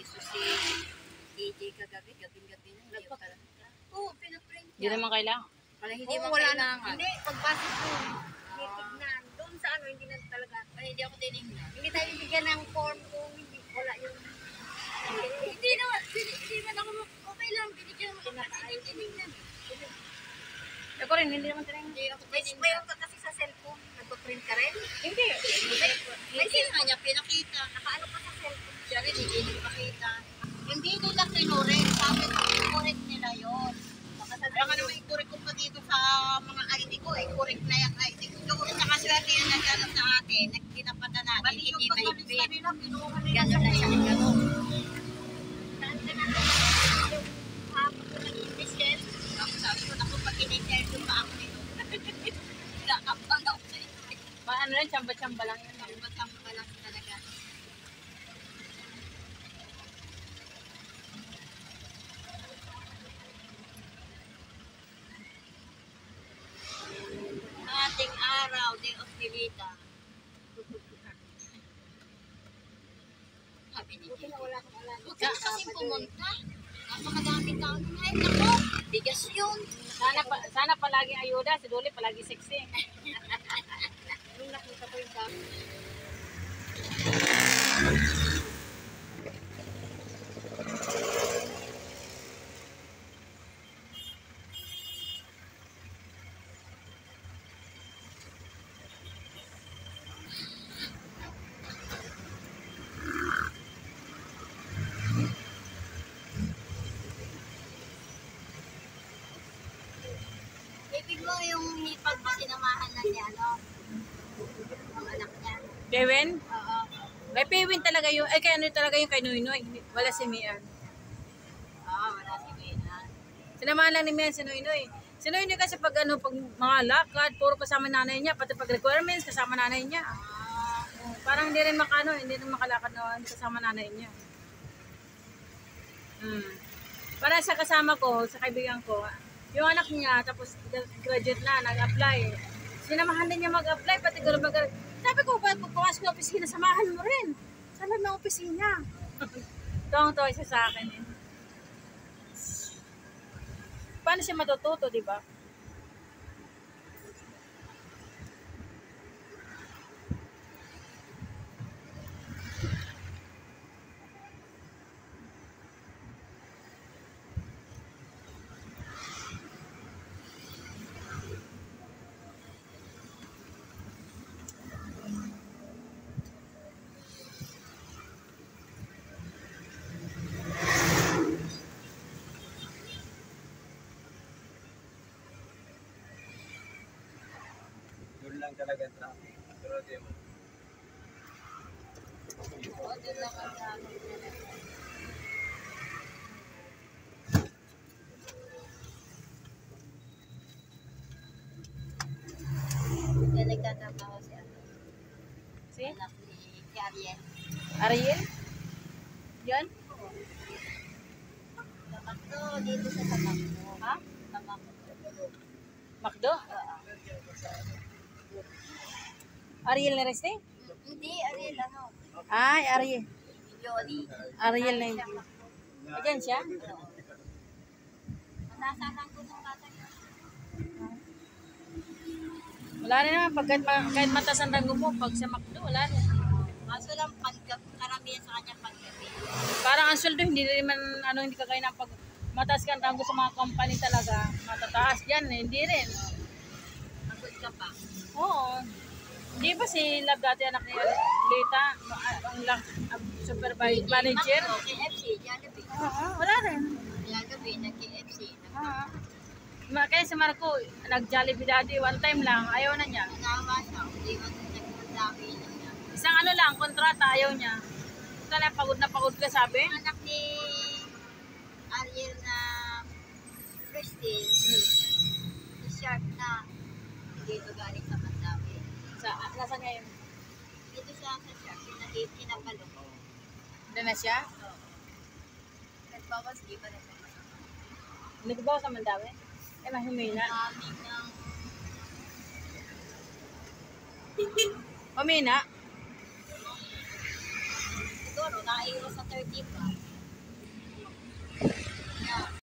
piso si DJ kagabi, gabi-gabi na. Hindi pa lang. Oo, pinaprint niya. Hindi naman kailangan. Wala, hindi mo kailangan. Hindi, pagpasok ko, titignan. Doon sa ano, hindi na talaga. Ay, hindi ako tinignan. Hindi tayo bigyan ng form kung hindi, wala yung... Hindi naman, hindi man ako, okay lang, binigyan mo ako. Hindi tinignan. Ako rin, hindi naman tinignan. Hindi ako May tinignan. mayroon ka kasi sa cellphone. Nagpa-print ka rin? Hindi. Hindi nga niya pinakita. Nakaano ka sa cellphone? Siya rin, hindi nagpakita. Hindi nila kinurek. Sabi ko, i-correct nila yun. Kaya ka naman i-correct ko pa dito sa mga ID ko. I-correct na yung ID ko. Doon nakaswerte yung nagano sa atin. Nagkinapata natin. Bali yung Hindi may pagkalista fit. nila, pinuha nila Gano'n na siya. Gano'n. Saan ka na yung hapon ko ng English din? Ako sabi ko, naku, pag in-interview pa ako nito. Nakapang ako sa ito. Ano lang, tsamba-tsamba lang yun. Masama ka lang talaga. Ating araw, day of Dilita. Sabi ni Kiki. Huwag ka kasi pumunta. Napakadaming tao na ngayon. Ako, bigas yun. Sana palaging ayuda, si Dolly palagi sexy. Nung nakita ko yung dami. Ibig mo yung hipag mo sinamahan na niya, no? Ang anak niya. Kevin? Oo. Kay Pewin talaga yung, ay kay ano talaga yung kay Noynoy. Wala si Mian. Oo, wala si Mena. Sinamahan lang ni Mian si Noynoy. Si Noynoy kasi pag ano, pag mga lakad, puro kasama nanay niya. Pati pag requirements, kasama nanay niya. Parang hindi rin makano, hindi rin makalakad na kasama nanay niya. Para sa kasama ko, sa kaibigan ko, yung anak niya, tapos graduate na, nag-apply. Sinamahan din niya mag-apply, pati gano'n sabi ko, pag pumasok ng opisina, samahan mo rin. Sa loob ng opisina. Tawang-tawa siya sa akin eh. Paano siya matututo, di ba? Doon lang talaga traffic. Pero di mo. Oo, doon lang ang dami nila. Yan nagtatrabaho si ano. Si? Anak ni si Ariel. Ariel? Yan? Tamakto, dito sa Tamakto. Ha? Tamakto. Macdo? Ariel na reste? Hindi, Ariel, ano? Ay, Ariel. Yoli. Ariel na yun. Ayan siya? Nasakan ko ng bata niya. Wala rin naman. Kahit mataas ang ranggo mo, pag sa Macdo, wala rin. Kaso lang, karamihan sa kanya paggabi. Parang ang sweldo, hindi naman, hindi kagaya ng pag mataas ka ang ranggo sa mga company talaga. Matataas yan, hindi rin. Pagod ka pa. Oo. Di ba si Love dati anak ni Lita, ang supervisor, manager? KFC, Jollibee. Oo, wala rin. Jollibee, nag-KFC. Kaya si Marco, nag-Jollibee dati, one time lang, ayaw na niya. Nawa siya, hindi mo nagpagdami na niya. Isang lang, kontrata, ayaw niya. Ito na, pagod ka, sabi. Ang anak ni Ariel na Christine, si Shark na dito galing sa Mandawi. Nasa ngayon? Dito siya sa Shark, pinapalo ko. Doon na siya? Nagbawas, di ba na siya? Nagbawa sa Mandawi? Eh, mahumina. Daming ng... Humina? Siguro, naiwas sa 30 pa.